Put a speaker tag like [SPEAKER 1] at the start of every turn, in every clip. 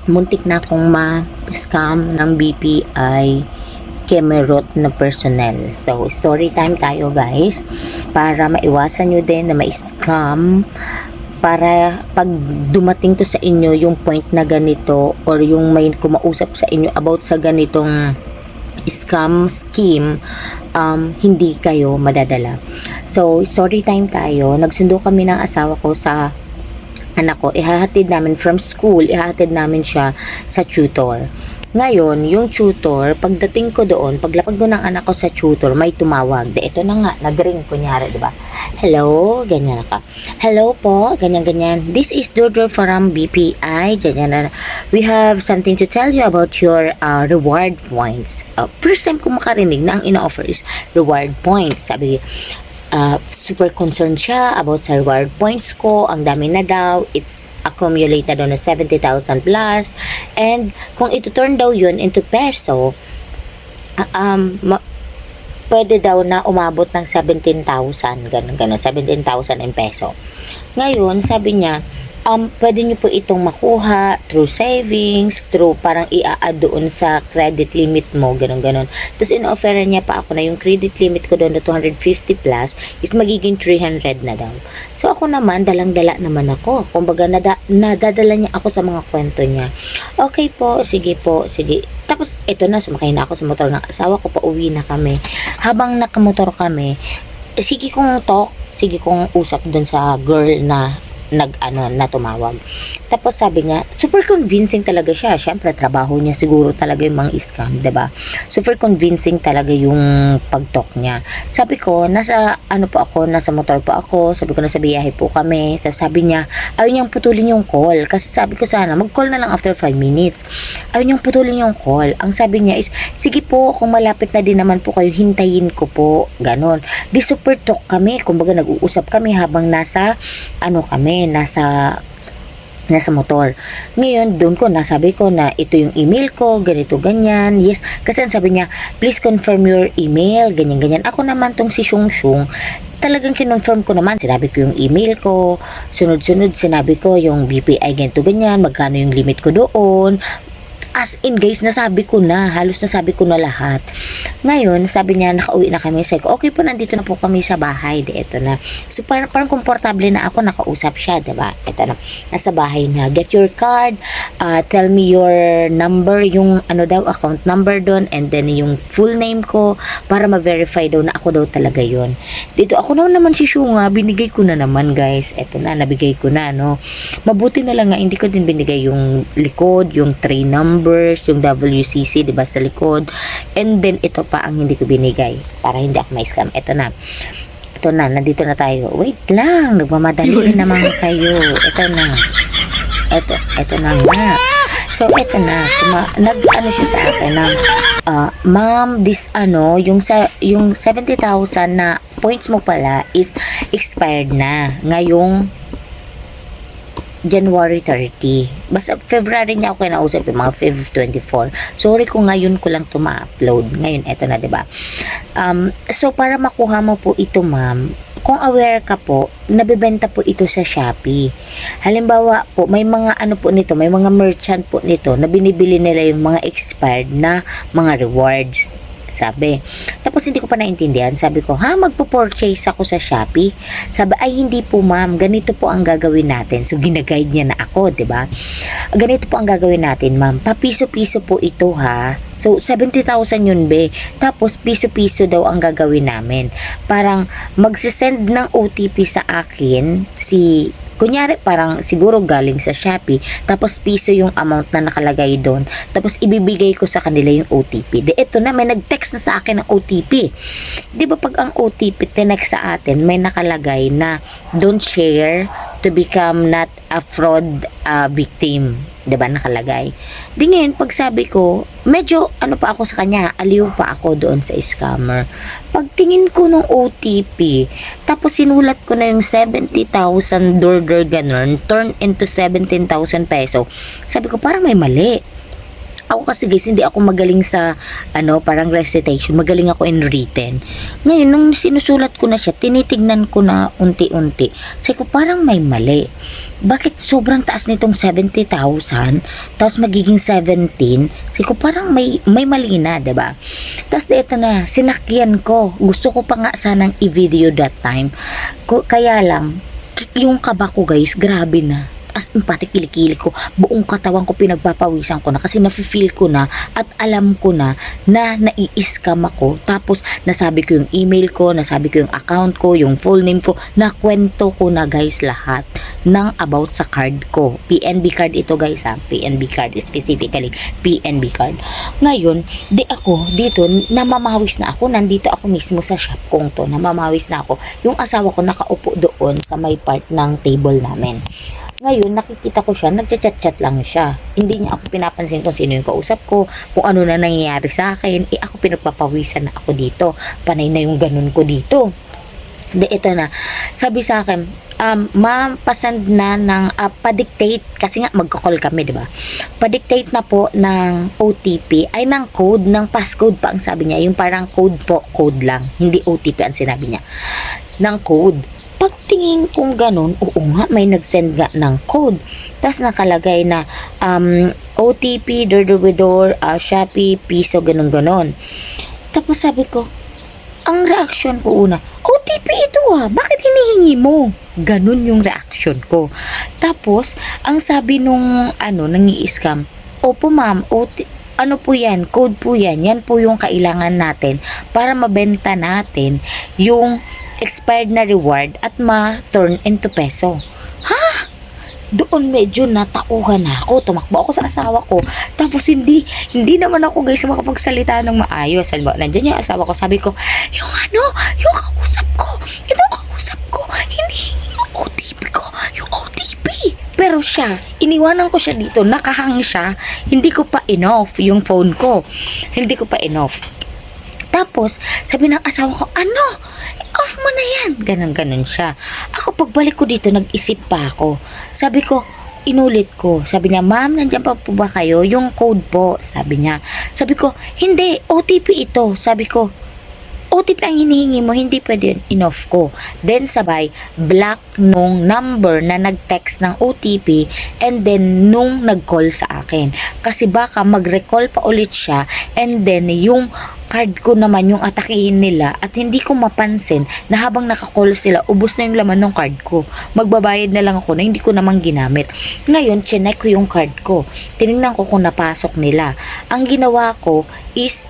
[SPEAKER 1] muntik na akong ma-scam ng BPI Kemerut na personnel. So, story time tayo guys, para maiwasan nyo din na ma-scam, para pag dumating to sa inyo yung point na ganito, or yung may kumausap sa inyo about sa ganitong scam scheme, hindi kayo madadala. So, story time tayo. Nagsundo kami ng asawa ko sa anak ko, ihahatid namin from school, ihahatid namin siya sa tutor. Ngayon, yung tutor, pagdating ko doon, paglapag ko ng anak ko sa tutor, may tumawag. Ito na nga, nag-ring kunyari, diba? Hello, ganyan ka. Hello po, ganyan-ganyan. This is Dordor from BPI. Ganyan. We have something to tell you about your reward points. First time ko makarinig na ang ina-offer is reward points. Sabi, super concerned siya about sa reward points ko. Ang dami na daw. It's accumulated on na 70,000 plus. And kung ito turn daw yun into peso, pwede daw na umabot ng 17,000. Ganun, 17,000 in peso. Ngayon, sabi niya, pwede niyo po itong makuha through savings, through parang i-add doon sa credit limit mo, ganun. Tapos in-offeran niya pa ako na yung credit limit ko doon na 250 plus is magiging 300 na daw. So ako naman, dalang-dala naman ako. Kumbaga, nadadala niya ako sa mga kwento niya. Okay po, sige po, sige. Tapos ito na, sumakay na ako sa motor ng asawa ko, pauwi na kami. Habang nakamotor kami, sige kong talk, sige kong usap doon sa girl na na tumawag. Tapos sabi niya, super convincing talaga siya. Syempre, trabaho niya siguro talaga yung mga scam, 'di ba? Super convincing talaga yung pag-talk niya. Sabi ko, nasa motor po ako. Sabi ko, nasa biyahe po kami. Tapos sabi niya, ayaw niyang putulin yung call. Kasi sabi ko sana, mag-call na lang after 5 minutes. Ayaw niyang putulin yung call. Ang sabi niya is, sige po, kung malapit na din naman po kayo, hintayin ko po. Ganon. Di super talk kami. Kumbaga, nag-uusap kami habang nasa motor. Ngayon, doon ko nasabi ko na ito yung email ko, ganito, ganyan. Yes, kasi sabi niya, please confirm your email, ganyan, ganyan. Ako naman tong si Shung Shung, talagang kinonfirm ko naman. Sinabi ko yung email ko, sunod-sunod sinabi ko yung BPI, ganito, ganyan, magkano yung limit ko doon. As in guys, halos nasabi ko na lahat. Ngayon, sabi niya, nakauwi na kami. Sabi ko, okay po, nandito na po kami sa bahay. Ito na. So, parang komportable na ako, nakausap siya, diba? Ito na, nasa bahay na. Get your card, tell me your number, yung account number doon, and then yung full name ko, para ma-verify daw na ako daw talaga yon. Dito, ako naman si Shunga, binigay ko na naman, guys. Ito na, nabigay ko na, no? Mabuti na lang nga, hindi ko din binigay yung likod, yung 3 numbers, yung WCC, diba, sa likod. And then, ito pa ang hindi ko binigay para hindi ako ma-scam. Ito na, nandito na tayo. Wait lang, nagmamadali naman kayo. Ito na nga. So, ito na. Nag-ano siya sa akin na, ma'am, yung 70,000 na points mo pala is expired na. Ngayong January 30. Basta February niya ako kinausap, yung mga Feb 24. Sorry kung ngayon ko lang ito ma-upload. Ngayon, eto na, diba? So, para makuha mo po ito, ma'am, kung aware ka po, nabibenta po ito sa Shopee. Halimbawa po, may mga may mga merchant po nito na binibili nila yung mga expired na mga rewards. Sabi. Tapos hindi ko pa naintindihan. Sabi ko, magpo-purchase ako sa Shopee? Sabi, ay hindi po ma'am, ganito po ang gagawin natin. So ginaguide niya na ako, 'di ba? Ganito po ang gagawin natin, ma'am. Papiso-piso po ito ha. So 70,000 yun be. Tapos piso-piso daw ang gagawin namin. Parang magsisend ng OTP sa akin kunyari parang siguro galing sa Shopee, tapos piso yung amount na nakalagay doon, tapos ibibigay ko sa kanila yung OTP. Ito na, may nag-text na sa akin ng OTP. Di ba pag ang OTP tinext sa atin, may nakalagay na don't share to become not a fraud victim. Diba nakalagay? Di ngayon, pag sabi ko, medyo pa ako sa kanya, aliw pa ako doon sa scammer. Pagtingin ko ng OTP, tapos sinulat ko na yung 70,000 dollar ganun, turn into 17,000 peso. Sabi ko, parang may mali. Ako kasi guys, hindi ako magaling sa parang recitation. Magaling ako in written. Ngayon, nung sinusulat ko na siya, tinitignan ko na unti-unti. Sabi ko, parang may mali. Bakit sobrang taas nitong 70,000 tapos magiging 17? Sabi ko, parang may mali na, diba? Tapos dito na, sinakyan ko. Gusto ko pa nga sanang i-video that time. Kaya lang, yung kaba ko guys, grabe na. As in, pati kilikili ko, buong katawan ko pinagpapawisan ko na kasi nafe-feel ko na at alam ko na nai-scam ako. Tapos nasabi ko yung email ko, nasabi ko yung account ko, yung full name ko, nakwento ko na guys lahat ng about sa card ko. PNB card ito guys ha, PNB card, specifically PNB card. Ngayon, dito namamawis na ako, nandito ako mismo sa shop kong to, namamawis na ako. Yung asawa ko nakaupo doon sa may part ng table namin. Ngayon, nakikita ko siya, nagchat-chat lang siya. Hindi niya ako pinapansin kung sino yung kausap ko, kung ano na nangyayari sa akin. Ako pinagpapawisan na ako dito. Panay na yung ganun ko dito. Ito na. Sabi sa akin, ma'am, pasend na ng pa-dictate. Kasi nga, magkakall kami, di ba? Pa-dictate na po ng OTP, ay ng code, ng passcode pa ang sabi niya. Yung parang code po, code lang. Hindi OTP ang sinabi niya. Ng code. Pagtingin kong ganun, oo nga, may nag-send nga ng code. Tapos nakalagay na OTP, door-to-door, Shopee, piso, ganun-ganon. Tapos sabi ko, ang reaction ko una, OTP ito bakit hinihingi mo? Ganun yung reaction ko. Tapos, ang sabi nung nangi-scam, opo ma'am, ano po yan, code po yan, yan po yung kailangan natin para mabenta natin yung expired na reward at ma-turn into peso. Ha? Doon medyo natauhan ako. Tumakbo ako sa asawa ko. Tapos hindi naman ako guys makapagsalita ng maayos. Halimbawa, nandyan yung asawa ko. Sabi ko, yung kausap ko, hindi yung OTP ko, yung OTP. Pero siya, iniwanan ko siya dito, nakahang siya, hindi ko pa enough yung phone ko. Hindi ko pa enough. Tapos, sabi ng asawa ko, off mo na yan. Ganon siya. Ako, pagbalik ko dito, nag-isip pa ako. Sabi ko, inulit ko. Sabi niya, ma'am, nandiyan pa po ba kayo? Yung code po, sabi niya. Sabi ko, hindi, OTP ito. Sabi ko, OTP ang hinihingi mo, hindi pwede in-off ko. Then sabay, block nung number na nag-text ng OTP and then nung nag-call sa akin. Kasi baka mag-recall pa ulit siya and then yung card ko naman yung atakihin nila at hindi ko mapansin na habang naka-call sila, ubos na yung laman ng card ko. Magbabayad na lang ako na hindi ko naman ginamit. Ngayon, chinek ko yung card ko. Tinignan ko kung napasok nila. Ang ginawa ko is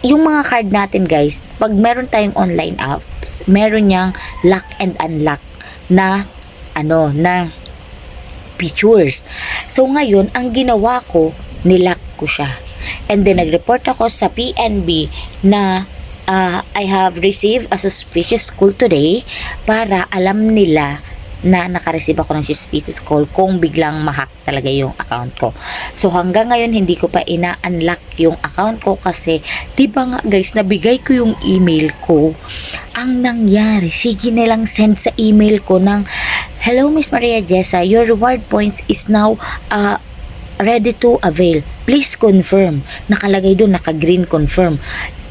[SPEAKER 1] yung mga card natin guys, pag meron tayong online apps, meron niyang lock and unlock na features. So ngayon, ang ginawa ko, nilock ko siya. And then nag-report ako sa PNB na I have received a suspicious call today para alam nila na nakareceive ako ng suspicious call kung biglang ma-hack talaga yung account ko. So hanggang ngayon hindi ko pa ina-unlock yung account ko kasi 'di ba nga guys, nabigay ko yung email ko. Ang nangyari, sige nilang send sa email ko ng hello Miss Maria Jessa, your reward points is now ready to avail. Please confirm. Nakalagay doon, naka-green confirm.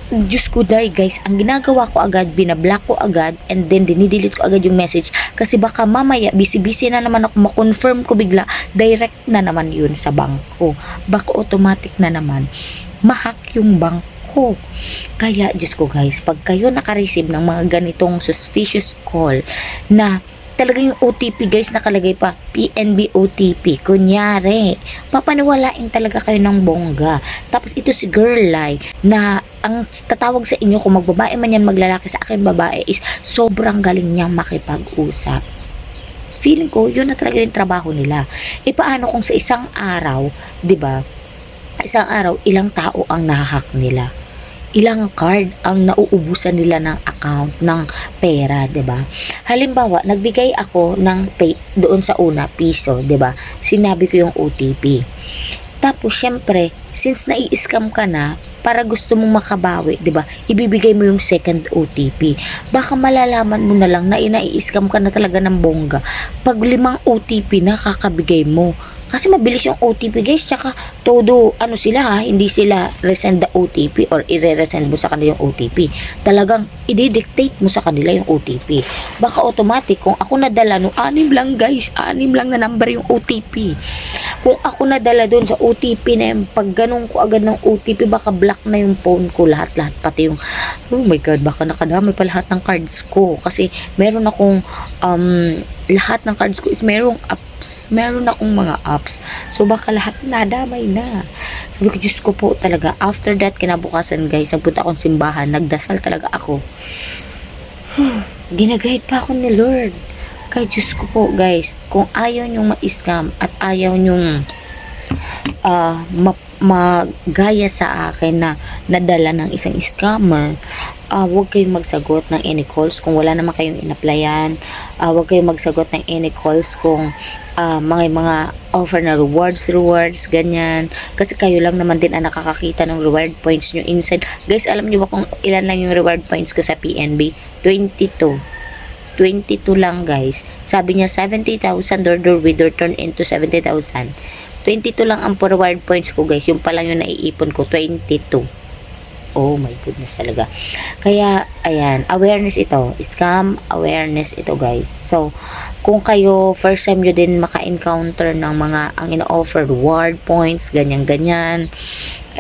[SPEAKER 1] Diyos ko day guys, ang ginagawa ko agad, binablock ko agad and then dinidelete ko agad yung message kasi baka mamaya busy-busy na naman ako, ma-confirm ko bigla, direct na naman yun sa bangko. Baka automatic na naman ma-hack yung bangko. Kaya Diyos ko guys, pag kayo naka-receive ng mga ganitong suspicious call na talagang yung OTP guys nakalagay pa PNB OTP, kunyari papaniwalain talaga kayo ng bongga. Tapos ito si Girl Lie na ang tatawag sa inyo kung magbabae man yan maglalaki, sa akin babae, is sobrang galing niyang makipag-usap. Feeling ko yun na talaga yung trabaho nila. Paano kung sa isang araw, 'di ba, isang araw ilang tao ang nahahack nila, ilang card ang nauubusan nila ng account ng pera, 'di ba? Halimbawa, nagbigay ako ng pay doon sa una piso, 'di ba? Sinabi ko yung OTP. Tapos syempre, since nai-scam ka na, para gusto mong makabawi, 'di ba? Ibibigay mo yung second OTP. Baka malalaman mo na lang na nai-scam ka na talaga ng bongga pag 5 OTP na kakabigay mo. Kasi mabilis yung OTP guys, tsaka todo, ano sila ha, hindi sila resend the OTP or i-resend mo sa kanila yung OTP. Talagang i-dictate mo sa kanila yung OTP. Baka automatic, kung ako nadala, no, 6 lang guys, 6 lang na number yung OTP. Kung ako nadala doon sa OTP na yung pag ganun ko agad ng OTP, baka block na yung phone ko, lahat-lahat, pati yung, oh my god, baka nakadami pa lahat ng cards ko. Kasi meron akong, lahat ng cards ko is merong apps. Meron akong mga apps. So, baka lahat nadamay na. Sabi ko, Diyos ko po talaga. After that, kinabukasan guys, nagpunta akong simbahan. Nagdasal talaga ako. Ginagayad pa ako ni Lord. Kaya Diyos ko po guys, kung ayaw nyong ma-scam at ayaw nyong magaya sa akin na nadala ng isang scammer, huwag kayong magsagot ng any calls kung wala naman kayong in-applyan. Huwag kayong magsagot ng any calls kung mga offer na rewards, ganyan. Kasi kayo lang naman din ang nakakakita ng reward points nyo inside. Guys, alam nyo ba kung ilan lang yung reward points ko sa PNB? 22 lang guys. Sabi niya 70,000 order with return into 70,000. 22 lang ang reward points ko guys. Yung pa lang yung naiipon ko, 22. Oh my goodness talaga. Kaya, ayan, awareness ito. Scam awareness ito guys. So, kung kayo, first time nyo din maka-encounter ng mga, ang ina-offer, reward points, ganyan-ganyan,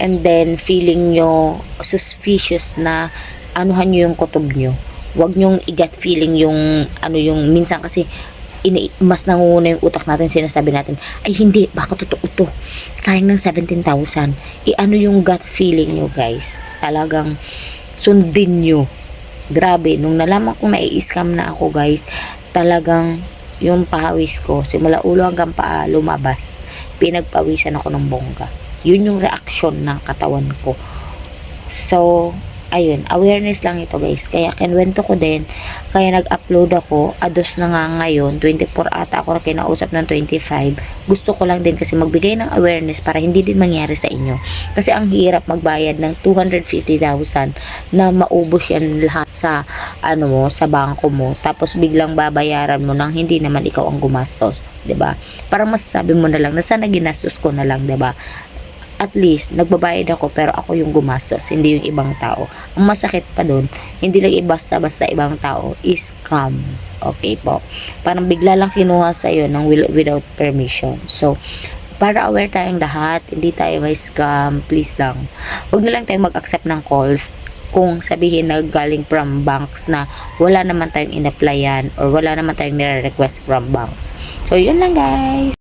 [SPEAKER 1] and then, feeling nyo suspicious na anuhan nyo yung kutob nyo. Huwag nyong i-gut feeling yung, yung, minsan kasi, mas nangunguna yung utak natin, sinasabi natin, ay hindi, baka totoo to, sayang ng 17,000. Yung gut feeling nyo guys, talagang sundin nyo. Grabe, nung nalaman kong nai-scam na ako guys, talagang yung pawis ko, simula ulo hanggang paa, lumabas. Pinagpawisan ako ng bongga. Yun yung reaction ng katawan ko. So, ayun, awareness lang ito guys. Kaya kinwento ko din, kaya nag-upload ako, ados na nga ngayon, 24 ata ako na kinausap ng 25. Gusto ko lang din kasi magbigay ng awareness para hindi din mangyari sa inyo. Kasi ang hirap magbayad ng 250,000 na maubos yan lahat sa, sa bangko mo. Tapos biglang babayaran mo nang hindi naman ikaw ang gumastos. 'Di ba? Parang masasabi mo na lang na sana ginastos ko na lang, 'di ba? At least, nagbabayad ako pero ako yung gumastos, hindi yung ibang tao. Ang masakit pa dun, hindi lang basta-basta ibang tao, is scam. Okay po? Parang bigla lang kinuha sa'yo ng without permission. So, para aware tayong lahat, hindi tayo may scam, please lang. Huwag na lang tayong mag-accept ng calls kung sabihin na galing from banks na wala naman tayong in-applyan or wala naman tayong nire-request from banks. So, yun lang guys.